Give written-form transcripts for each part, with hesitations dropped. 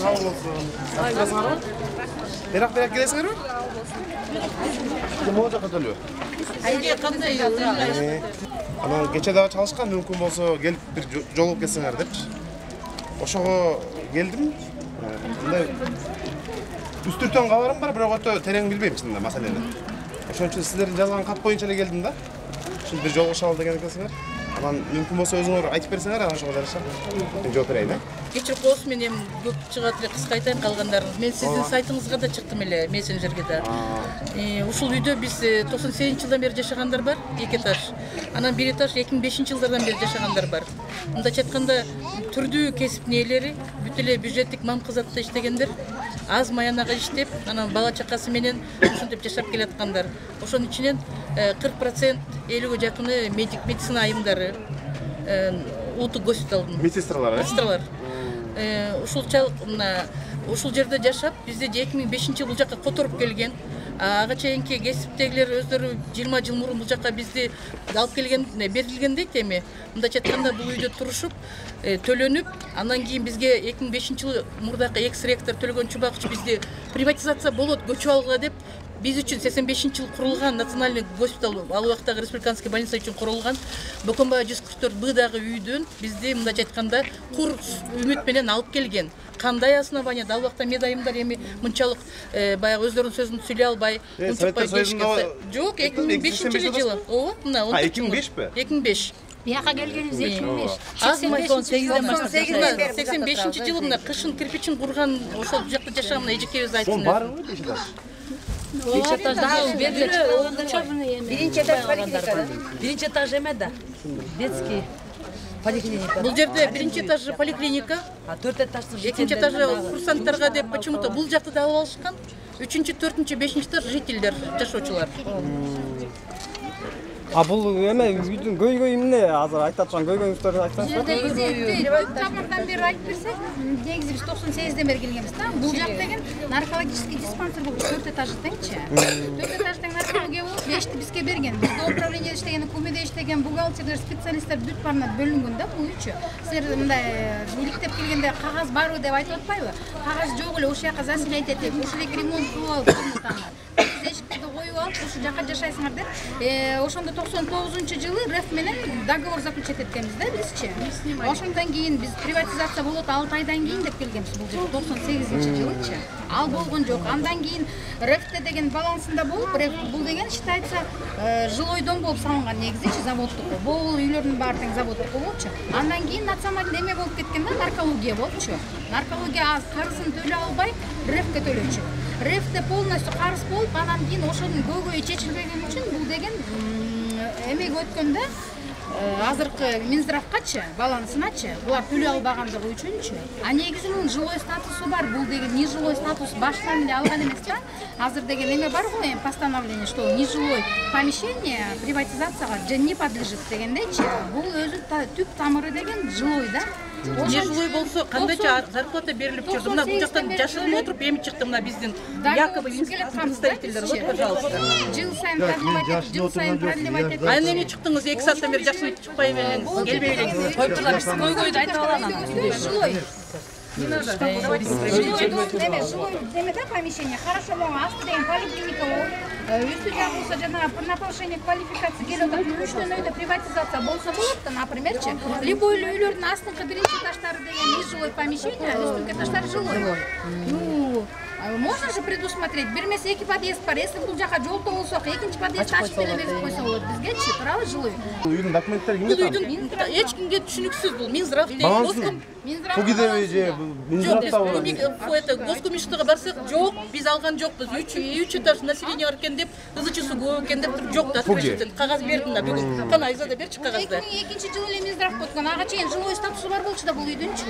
Кабыл болсын. Сатасыңарбы? Берак келесиңерби? Ким боло жакка төлөө? Айга кандай? Анан кече дагы чалышкан, мүмкүн болсо келип бир жолугуп кетсеңер депчи. Ошого келдим. Мындай үстүртөн кабарым бар, бирок өтө терең билбейм чынында маселени. Ошон үчүн силердин жазган кат боюнча эле келдим да. Ушинтип бир жолугушалы деген экенсиңер. Анан мүмкүн болсо өзүңөр айтып берсеңер, анан ошого жараша. Мен жооп берейин, Кечирип коесуз, мен эми көп чыгат эле, кыска айтайын калгандарыңыз. Мен сиздин сайтыңызга да чыктым эле, мессенджерге да. Ушул үйдө биз 98-жылдан бери жашагандар бар, 2 этаж. Анан 1 этаж 2005-жылдардан бери жашагандар бар. Мындайча айтканда, түрдүү кесиптин ээлери, бүт эле бюджеттик мам кызатта иштегендер, аз маянага иштеп, анан бала чакасы менен ушинтип жашап келаткандар. Ошонун ичинен 40% 50-ге жакыны медицина айымдары, улуттук госпиталдын медсестралар. Ушул жерде жашап, бизде 2005-жыл бул жакка которуп келген. Ага чейинки кесиптегилер өздөрү 20 жыл мурун бул жакка бизди алып келген, берилген дейт эми. Мындайча айтканда бул үйдө турушуп, төлөнүп, андан кийин бизге 2005-жылы мурдакы экс-ректор Төлөгөн Чубакович бизди приватизация болот, көчүп алгыла деп биз үчүн 85-жылы курулган национальный госпиталь, ал убактагы республиканский больница үчүн курулган Бөкөнбай 144 дагы үйдөн бизди мындайча айтканда кур үмүт менен алып келген. Кандай основанияда ал убакта медайымдар эми мынчалык баягы өздөрүнүн сөзүн сүйлөй албай, унчукпай келишкен. Жок, 2005-жылы. Ооба, мына 2005-пи? 2005. Бияка келгенибиз 2005. 85-жылы мына кышын кирпичин курган, ошол жакта жашаган эжекебиз айтсын. Барбы бешетаж? Беш этажда биринчи этаж поликлиника. Биринчи этаж эме да. Детский поликлиника. Бул жерде биринчи этажы поликлиника, 4 этажды экинчи этажы курсанттарга деп почему-то бул жакты да алып алышкан. 3-чү, 4-чү, 5-чи этаж жительдер, жашоочулар. Бул эме үйдүн көйгөйү эмне? Азыр айтып аткан көйгөйүңүздөрдү айтсаңыз. Тамырдан бери айтып берсек, негизи биз 98-ден бери келгенбиз да. Бул жак деген наркологический диспансер болуп 4 этажды теңчи. 4 этаждын наркология болуп 5ти бизге берген. Бизде управление иштеген, көмөдө иштеген бухгалтерлер, специалисттер бүт барына бөлүнгөн да бул үчү. Силер мындай иликтеп келгенде кагаз барбы деп айтып атпайбы? Кагаз жок эле, ошол жака заселять этип, ошол эки ремонт кылып алып комнатаны. Эшикти коюп алып, ошол жака жашайсыңар деп. Ошондо 99-жылы РФ менен договор заключать эткенбиз да бизчи. Ошондон кийин биз приватизация болот 6 айдан кийин деп келгенбиз бул жерде 98-жылычы. Ал болгон жок. Андан кийин РФТ деген балансында болуп, бул деген считается жилой дом болуп салынган негизичи заводдук. Бул үйлөрдүн баары тең заводдук болчу. Андан кийин национальный эме болуп кеткен да, наркология болчу. Наркология карызын төлөй албай РФК төлөчү. РФТ полностью карыз болуп, андан кийин ошонун көйгөйү чечилбеген үчүн бул деген эмеге өткөндө азыркы Минздравкачы, балансыначы, булар төлөй албагандыгы үчүнчү. А негизи мунун жилой статусу бар. Бул деген нежилой статус баштан эле алган эмес да. Азыр деген эме бар го, постановление, что нежилой помещение приватизацияга не подлежит дегендейчи. Бул өзү түп тамыры деген жилой да. Нежилой болсо кандайча зарплата берилип жүрдү. Мына бул жактан жашырып отуруп эми чыкты мына биздин якобы представительдер. Вот, пожалуйста. Жыл сайын продлевать. Аны эме чыктыңыз 2 сааттан бери жашырып чыкпай элеңиз, келбей элеңиз. Коюп турган биз көйгөйдү айтып алган. Жилой. Жилой демеде помещение. Хорошо, мама, асты деген поликлиника болуп, үстү жагы болсо жана на повышение квалификации келип атат. Үчтөн өйдө приватизация болсо болот да, напримерчи. Любой үйлөрдүн астыңкы биринчи этаждары деген нежилой помещение, үстүнкү этаждары жилой. Ну, можно же предусмотреть. Бир эмес 2 подъезд бар. Если бул жака жолдо болсок, экинчи подъезд ачып берип койсо болот бизгечи, туурабы жилой? Үйдүн документтери кимде? Бул үйдүн эч кимге түшүнүксүз бул. Минздрав дейт. Фугидеби же Минздравтабы? Госкомиштага барсак, жок, биз алган жокпуз. 3 этаж население бар экен деп, ызычысы көп экен деп туруп жок да. Кагаз бердим да бүгүн. Кана Айзада берчи кагазды. 2002-жылы эле Минздрав өткөн. Ага чейин жилой статусу бар болчу да бул үйдүнчү.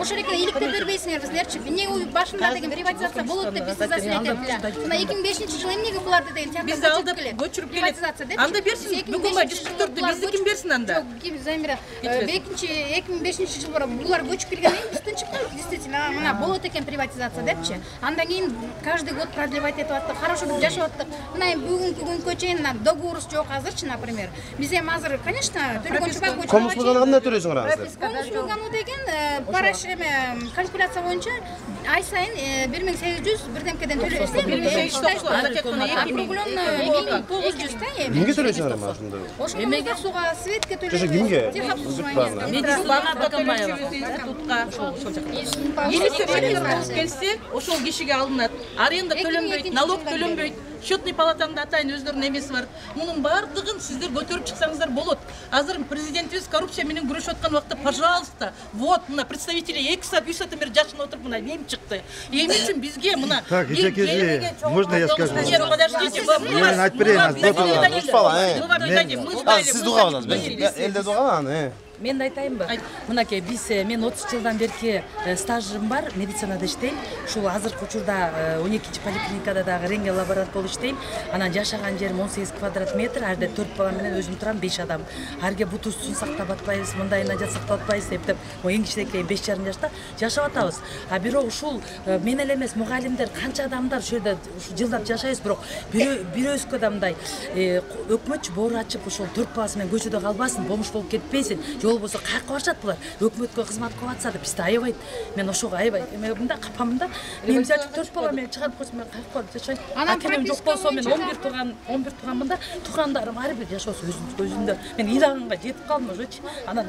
Ошол экен иликтеп бербейсиңер силерчи. Эмне башында деген приватизация болот деп бизди заселять эттилер. Мына 2005-жылы эмнеге буларды деген тиякта бизди алдап көчүрүп келет. Анда берсин. Бөкөнбай 144-дү бизди ким берсин анда? Жок, Замира. 2005-жылы булар көчүп келгенден кийин бизден чыккан. действительно мына болот экен приватизация депчи. Андан кийин каждый год продлевать этип аттык, хорошо бир жашап аттык. Мына бүгүнкү күнгө чейин договорубуз жок азырчы, например. Биз эми азыр, конечно, төлөгөн чубак Комуслуганы кандай төлөйсүңөр азыр? Комуслуганы деген параш эме калькуляция боюнча ай сайын 1800 бирдемкеден төлөйбүз. 1900 да эми. Кимге төлөйсүңөр эми ошондо? Ошондо суга, светке Кимге? төлөйбүз. Техобслуживание. Келсе, ошол кишиге алынат. Аренда төлөнбөйт, налог төлөнбөйт. Счетный палатаңда атайын өздөрүнүн эмеси бар. Мунун бардыгын сиздер көтөрүп чыксаңыздар болот. Азыр президентибиз коррупция менен күрөшүп аткан убакта, пожалуйста, вот мына представители 2 саат 3 саат бери жашынып отуруп мына эми чыкты. Эми үчүн бизге мына Так, Ичекежи, можно я скажу? Нет, подождите, Я айтып берейин, Сиз дуга аласыз. Элде дуга алам. Мен айтайынбы? Мынакей, мен 30 жылдан берки стажым бар, медицинада иштейм. Ушул азыркы учурда 12-чи поликлиникада дагы рентген лаборант болуп иштейм. Анан жашаган жерим 18 квадрат метр, ар жерде 4 бала менен өзүм турам, 5 адам. Арге бутубузду сактап атпайбыз, мындайына сактап атпайбыз деп эң кичинекей 5,5 жашта жашап атабыз. А бирок ушул мен эле эмес, мугалимдер канча адамдар ушул жерде жылдап жашайбыз, бирок бирөөбүзгө да мындай өкмөтчү боор ачып ушул 4 баласы менен көчөдө калбасын, бомж болуп кетпесин. Жол болсо кайякка барышат булар? Өкмөткө кызмат кылып атса да бизди аябайт. Мен ошого аябай мында капамында. Мен жачып 4 бала менен чыгарып койсом мен кайякка барып жашайм. Акем жок болсо мен 11 туганмында, тугандарым ар бир жашоосу өзүндө. Мен ыйлаганга жетип калдым ошочу. Анан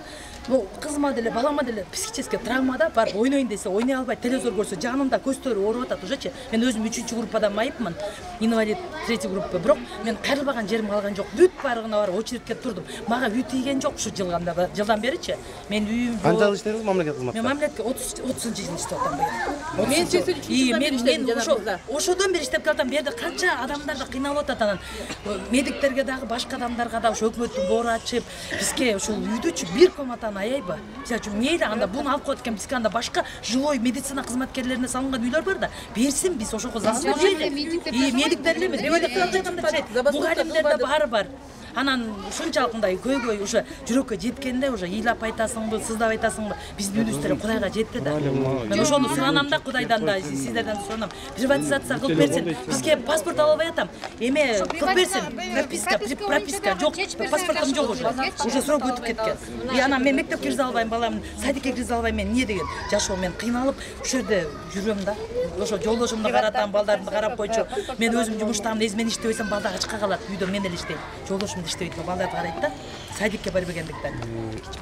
бул кызыма деле, балама деле психический травмада бар, ойнойн десе ойной албай, телевизор көрсө жанында көздөрү ооруп атат ошочу. Мен өзүм 3-чү группадан майыпмын. Инвалид 3 группа, бирок мен кайрылбаган жерим калган жок. Бүт барыгына барып очередке турдум. Мага үй тийген жок ушу жылдан беричи. Мен үйүм жок. Канча жыл иштедиңиз мамлекет кызматта? Мен мамлекетке 30 жыл иштеп атам быйыл. Мен 83 ошодон бери иштеп келатам. Берде канча адамдар да кыйналып атат анан. Медиктерге дагы башка адамдарга да ошо өкмөттүн боору ачып, бизге ушул үйдөчү бир комнатаны аябы. Мисалы мейли анда буну алып коет экен, бизге анда башка жилой медицина кызматкерлерине салынган үйлөр бар да. Берсин, биз ошого заслужили. Медиктер эле эмес, мугалимдер да баары бар. Анан ушунчалык мындай көйгөй уже жүрөккө жеткенде уже ыйлап айтасыңбы, сыздап айтасыңбы, биздин үйлүстөр Кудайга жетти да. Мен ошону суранам да Кудайдан да, сиздерден суранам. Приватизация кылып берсин. Бизге паспорт алып атам. Эме кылып берсин. Прописка жок. Паспортум жок уже. Уже срок өтүп кеткен. И анан мен мектепке киргизе албайм, балам садикке киргизе албайм. Мен эмне деген жашоо мен кыйналып, ошол жерде жүрөм да. Ошо жолдошумду каратам, балдарымды карап койчу. Мен өзүм жумуштамын, эзмен иштебесем балдар ачка калат. Үйдө мен эле иштейм. Жолдошум иштейт, балдарды карайт да. Садикке барбегендиктен.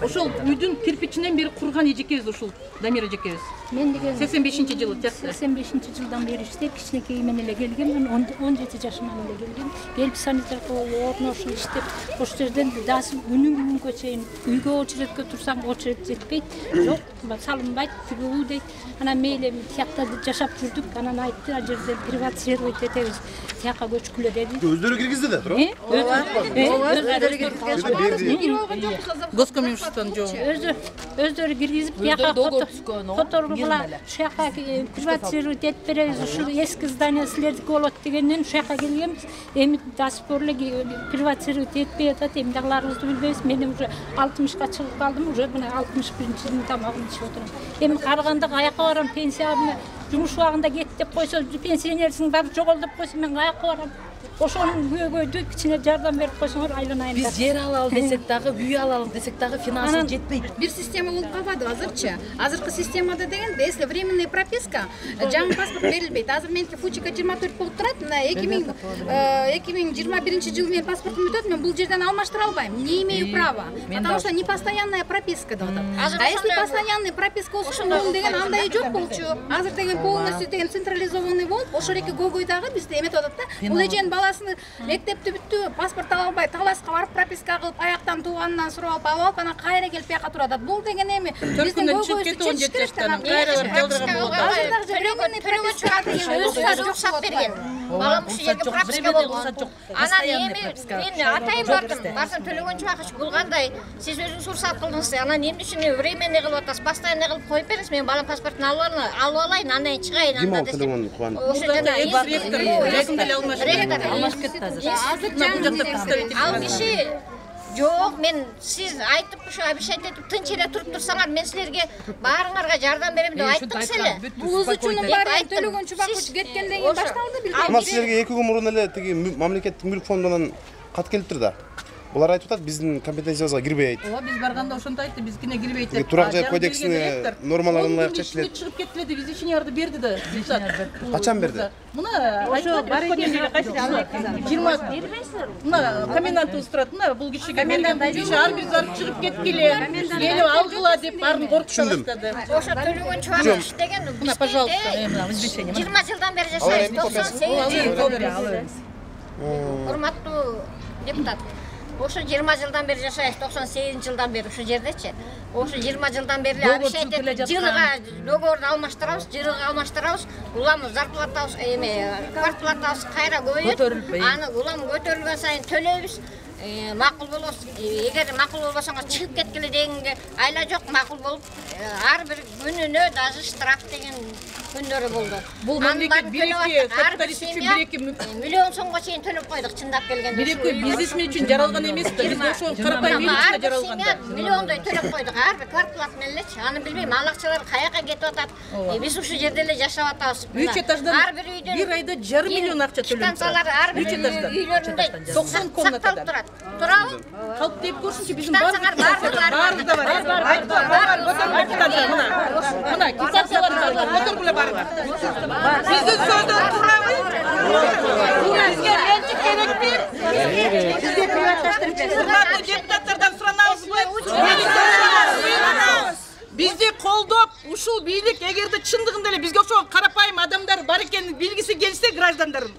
Ошол үйдүн кирпичинен бери курган эжекебиз ушул Дамир эжекебиз. Мен деген 85-жылы, 85-жылдан бери иштеп, кичинекей мен эле келгем, мен 17 жашыман эле келгем. Келип санитарка орношуп иштеп, ошол жерден күнгө чейин үйгө очередке турсам, очеред жетпейт. Жок, салынбайт, тигүү дейт. Анан мейли тиякта жашап жүрдүк, анан айтты, ал жерде приватизировать этебиз. Тияка көчкүлө деди. Өздөрү киргизди да, туурабы? Госкомимуществонун жок. Өздөрү киргизип, тияка которгула шака приватизировать этип беребиз. Ушул эски здание силердики болот дегенден шака келгенбиз. Эми до сих пор эле приватизировать этпей атат. Эми дагыларыбызды билбейбиз. Мен уже 60га чыгып калдым, уже мына 61-жылдын тамагын ичип отурам. Эми карыганда каяка барам, пенсияны жумуш убагында кет деп койсо, пенсионерсиң баары жогол деп койсо, мен каяка барам? Ошонун көйгөйдү кичине жардам берип койсоңор айланайын. Биз жер алалы десек дагы, үй алалы десек дагы финансы жетпейт. Бир система болуп калбады азырчы. Азыркы системада деген, если временная прописка, жаңы паспорт берилбейт. Азыр меники Фучика 24 болуп турат. 2021 жылы мен паспортум өтөт, мен бул жерден алмаштыра албайм. Не имею права. Потому что не постоянная прописка деп атат. А если постоянный прописка болсун деген андай жок болчу. Азыр деген полностью деген централизованный болуп, ошол эки көйгөй дагы бизде эметип атат да. Бул эженин баласын мектепти бүттү, паспорт ала албай, таласка барып прописка кылып, аяктан тууганынан сурап алып, анан кайра келип бияка турат. Бул деген эми биздин көйгөйүбүздү чечиш керек да. Рұқсат берген. Балам ушул жерге прописка болгон. Анан эми мен атайын барсам төлөгөн чубак болгандай, сиз өзүңүз уруксат кылдыңыз. Анан эмне үчүн временный кылып атасыз, постоянный кылып коюп бериңиз. Мен балам паспортун алып алайын, андан кийин чыгайын анда десем. Ошол жерде алмашып кетти азыр. Азыр ал киши Жоқ, мен сіз айтып, ушу обещать етіп, тынч эле туруп турсаңар, мен силерге баарыңарга жардам берем деп айттыңыз эле. Бул үчүн баары төлөгөн Чубакович кеткенден кийин башталды билбейм. Ама силерге 2 күн мурун эле тиги мамлекеттик мүлк фондунан кат келиптир да. Булар айтып атат, биздин компетенциябызга кирбейт. Ооба, биз барганда ошондо айтты, биздикине кирбейт деп. Турак жай кодексине нормаларын ылайык чечилет. Чыгып кетти деп, извещенияларды берди да. Качан берди? Мына ошо бар экенин кайсы 20 мына комендантыбыз турат, мына бул кишиге комендант ар бир зарып чыгып кеткиле, келип алгыла деп баарын коркута баштады. Ошо төлөгөн Чубакович деген Мына, пожалуйста, мына извещение. 20 жылдан бери жашайбыз. 98 урматтуу депутат. Ошо 20 жылдан бери жашайбыз, 98 жылдан бери ушул жердечи. Ошо 20 жылдан бери обещать этип, жылга договорду алмаштырабыз. Улам зарплатабыз, квартплатабыз кайра көбөйөт. Аны улам көтөрүлгөн сайын төлөйбүз. Макул болобуз. Эгер макул болбосоңор чыгып кеткиле дегенге айла жок, макул болуп, ар бир күнүнө даже штраф деген күндөрү болду. Бул мамлекет бирекке капиталист үчүн бирекке миллион сомго чейин төлөп койдук, чындап келгенде. бирекке бизнесмен үчүн жаралган эмес да. Биз ошо карапайым эл үчүн жаралган да. Миллиондой төлөп койдук, ар бир квартплат менен элечи. Аны билбейм, ал акчалар каяка кетип атат. Биз ушул жерде эле жашап атабыз. 3 этаждан бир айда 1,5 миллион акча төлөнөт. Станциялар ар бир үйлөрүндө 90 комнатада турат. Турабы? Калп деп көрсүнчү, биздин баардык баары да бар. Мына станциялар бар, көтөргүлө барыңар. Биздин сөздөн туурабы? Бизге менчик керекпи? Бизге приватташтырып урматтуу депутаттардан суранабызбы? Бизди колдоп, ушул бийлик эгерде чындыгында эле бизге ошо карапайым адамдар бар экенин билгиси келсе граждандарын,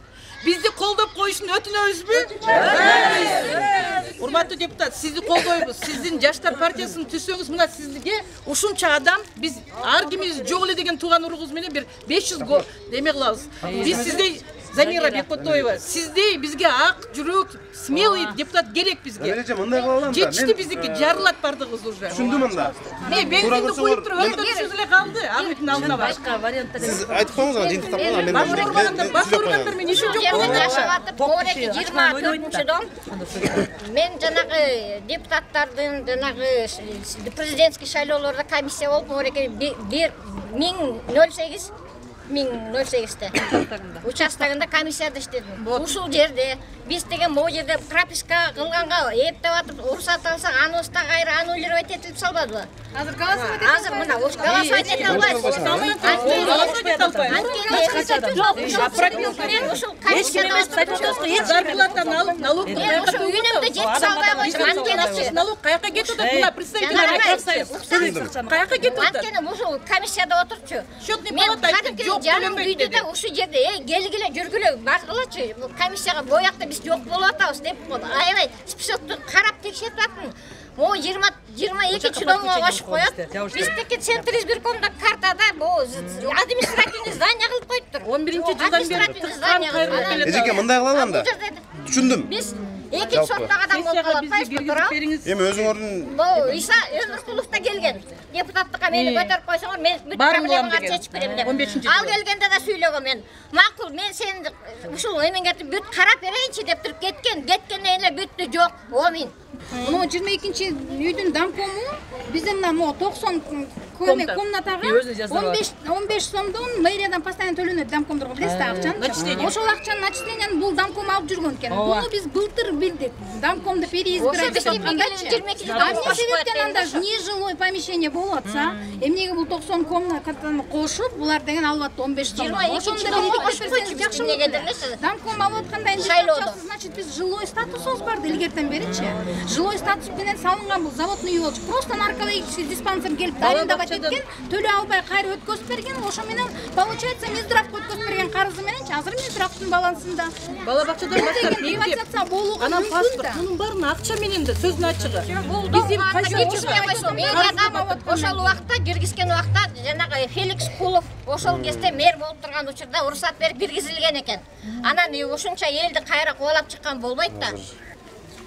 бизди колдоп коюшун өтүнөбүзбү? Урматтуу депутат, сизди колдойбуз. Сиздин Жаштар партиясын түзсөңүз, мына сизге ушунча адам, биз ар кимибиз жок эле деген тууган уругубуз менен бир 500 деме кылабыз. Биз сиздей Замира Бекботоева, сиздей бизге ак жүрөк, смелый депутат керек бизге. Элече мындай кыла алам да. Жетишти биздики, жарылат бардыгыбыз уже. Түшүндүм анда. Бензинди коюп туруп өндүрүшүбүз эле калды. Анын алдына бар. Башка варианттар Сиз айтып коюңуз ана жыйынтыктап коюңуз, мен баш органдар менен иши жок. Жашап атып, Мореке 24-дом. Мен жанагы депутаттардын, жанагы президентский шайлоолордо комиссия болуп, Мореке 1008-те участогунда комиссияда иштедим. Ушул жерде биз деген могу жерде прописка кылганга эптеп атып, уруксат алсак, аныбыз да кайра аннулировать этилип салбадыбы? Азыр голосовать Азыр мына голосовать эте албайбыз. Ушул комиссияда Зарплатаны алып, налог үйүнөмдө жеткизе албай койдум. налог каяка кетип атат? Мына представитель каяка кетип атат? Анткени ушул комиссияда отурчу. Счетный Мен палата айтты, жок жарым төлөнбөйт үйдү деди. да ушул жерде келгиле жүргүлө баргылачы. Комиссияга боякта биз жок болуп атабыз деп аябай списокту карап текшерип атын. О 22 чыдамга кошуп коет. Биздики Центр избиркомдо картада бу административный здание кылып коюптур. 11-жылдан бери тыккан кайрылып келет. Эжеке мындай кыла алам да. Түшүндүм. Биз экинчи соттогу адам болуп калат. Эми өзүңөрдүн Бу Иса Өмүркулов да келген. Депутаттыкка мени көтөрүп койсоңор, мен бүт проблемага чечип берем деп. Ал келгенде да сүйлөгөм мен. Макул, мен сени ушул эмеңе бүт карап берейинчи деп туруп кеткенден эле бүттү, жок. Омин. Мына 22-чи үйдүн домкому бизден мына 90 комнатага 15 сомдон мэриядан постоянно төлөнөт домкомдорго, билесиз акчаны. Ошол акчаны начисленияны бул домком алып жүргөн экен. Буну биз былтыр билдик. Домкомду переизбирать деп аткандачы. Эмне себептен анда нежилой помещение болуп атса, эмнеге бул 90 комнатаны кошуп, булар деген алып атты 15 сом. Ошондо жакшы болот. Домком алып атканда энди значит биз жилой статусубуз бар илгертен беричи. Жилой статус менен салынган бул заводный үй болчу. Просто наркологический диспансер келип арендага кеткен, төлөй албай кайра өткөзүп берген. Ошо менен получается Минздравга өткөзүп берген карызы мененчи азыр Минздравдын балансында. Бала бакчадан баштап приватизация болууга анан мүмкүн паспорт, да. мунун баарын акча менен да сөздүн ачыгы. Биздин ошол убакта киргизген убакта жанагы Феликс Кулов ошол кезде мэр болуп турган учурда уруксат берип киргизилген экен. Анан ушунча элди кайра кубалап чыккан болбойт да.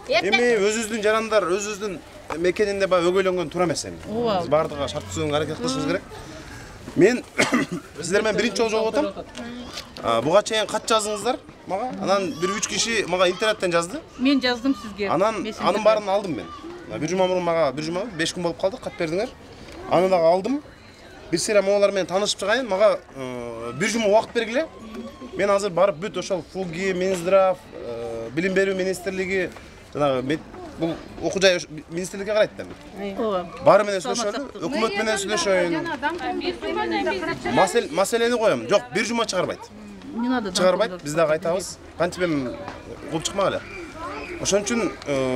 эми өзүбүздүн жарандар, өзүбүздүн мекенинде баягы өгөйлөнгөн туура эмес эми. Биз бардыгы шарт түзүүгө аракет кылышыбыз керек. Мен сиздер менен биринчи жолу жолугуп атам. Буга чейин кат жазыңыздар. мага. Анан бир 3 киши мага интернеттен жазды. Мен жаздым сизге. Анан анын баарын алдым мен. Бир жума мурун мага 5 күн болуп калды, кат бердиңер. Аны дагы алдым. Бир сыйра могулар менен таанышып чыгайын, мага бир жума убакыт бергиле. Мен азыр барып бүт ошол ФУГИ, Минздрав, билим берүү министрлиги, жанагы бул окуу жай министрликке карайт да. Ооба. Баары менен сүйлөшөйүн, өкмөт менен сүйлөшөйүн. Маселени коем. Жок, бир жума чыгарбайт. Не надо. Чыгарбайт, биз дагы айтабыз. Кантип эми кылып чыкмак эле. Ошон үчүн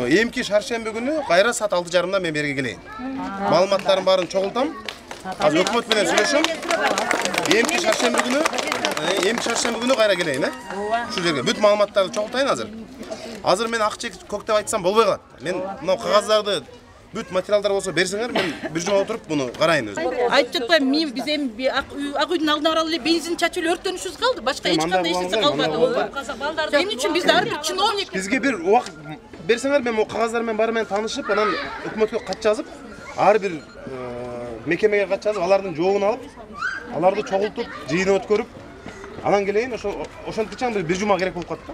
эмки шаршемби күнү кайра саат 6:30 мен берге келейин. Маалыматтардын баарын чогултам. Азыр өкмөт менен сүйлөшөм. Эмки шаршемби күнү кайра келейин, Ушул жерге бүт маалыматтарды чогултайын азыр. Азыр мен ак чек көк деп айтсам болбой калат. Мен мына кагаздарды бүт материалдар болсо берсеңер, мен бир жума отуруп буну карайын өзүм. Айтып жатпайм, мен биз эми ак үйдүн алдына баралы эле бензин чачып эле өрттөнүшүбүз калды. Башка эч кандай эчеси калбады. Эмне үчүн бизде ар бир чиновник Бизге бир убакыт берсеңер, мен могу кагаздар менен баары менен таанышып, анан өкмөткө кат жазып, ар бир мекемеге кат жазып, алардын жообун алып, аларды чогултуп, жыйын өткөрүп, анан келейин. Ошонтучан бир жума керек болуп калат да.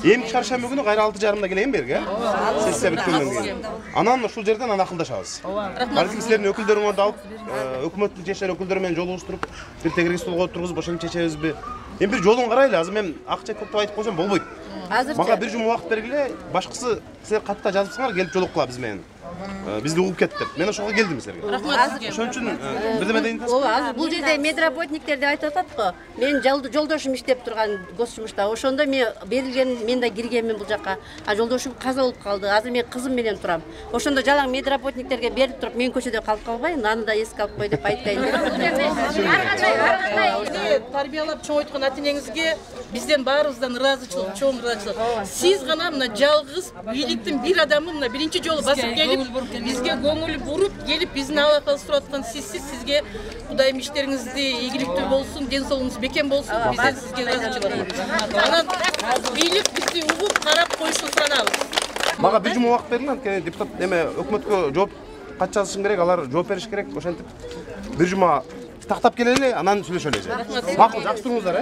Эмки шаршемби күнү кайра 6:30 келейин берге. Сессия бүткөндөн кийин. Анан ушул жерден акылдашабыз. Балким силердин өкүлдөрүңөрдү алып, өкмөттүн чечкен өкүлдөрү менен жолугуштуруп, бир тегерек столго отургузуп, ошону чечебизби? Эми бир жолун карайлы. Азыр мен ак чек көк деп айтып койсом болбойт. Мага бир жума убакыт бергиле. Башкысы силер катта жазыпсыңар, келип жолуккула биз менен. Бизди угуп кетти деп. Мен ошого келдим силерге. Рахмат. Ошон үчүн бирдеме дейин. Ооба, азыр бул жерде медработниктер деп айтып атат го. Мен жолдошум иштеп турган госжумушта. Ошондо мен берилген, мен да киргенмин бул жака. А жолдошум каза болуп калды. Азыр мен кызым менен турам. Ошондо жалаң медработниктерге берип туруп, мен көчөдө калып калбайын, аны да эске алып кой деп айтайын деп. Тарбиялап чоңойткон ата-энеңизге бизден баарыбыздан ыраазычылык, чоң ыраазычылык. Сиз гана мына жалгыз бийликтин бир адамы мына биринчи жолу басып келип, бизге көңүл буруп келип биздин абакыбызды сурап аткан сизге Кудайым иштериңизди ийгиликтүү болсун, ден соолугуңуз бекем болсун. Бизден сизге ыраазычылык. Анан бийлик бизди угуп карап коюшун суранабыз. Мага бир жума убакыт берилди, анткени депутат эме өкмөткө жооп кат жазышың керек, алар жооп бериш керек. Ошентип бир жума тактап келели, анан сүйлөшөлү. Макул, жакшы туруңуздар,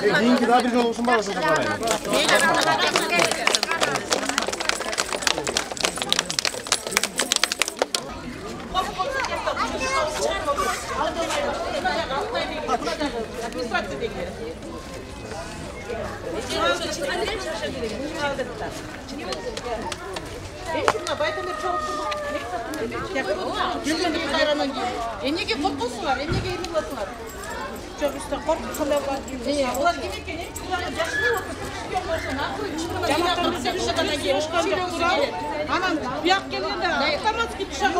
кийинки дагы бир жолугушум бар, ошого карайын. Эмнеге коркосуңар? Эмнеге эмне кыласыңар? Жок, бизде коркуп кандай бар? Улар ким экен? Уларга жашынып отуруп, анан бияк келгенде автоматский тышак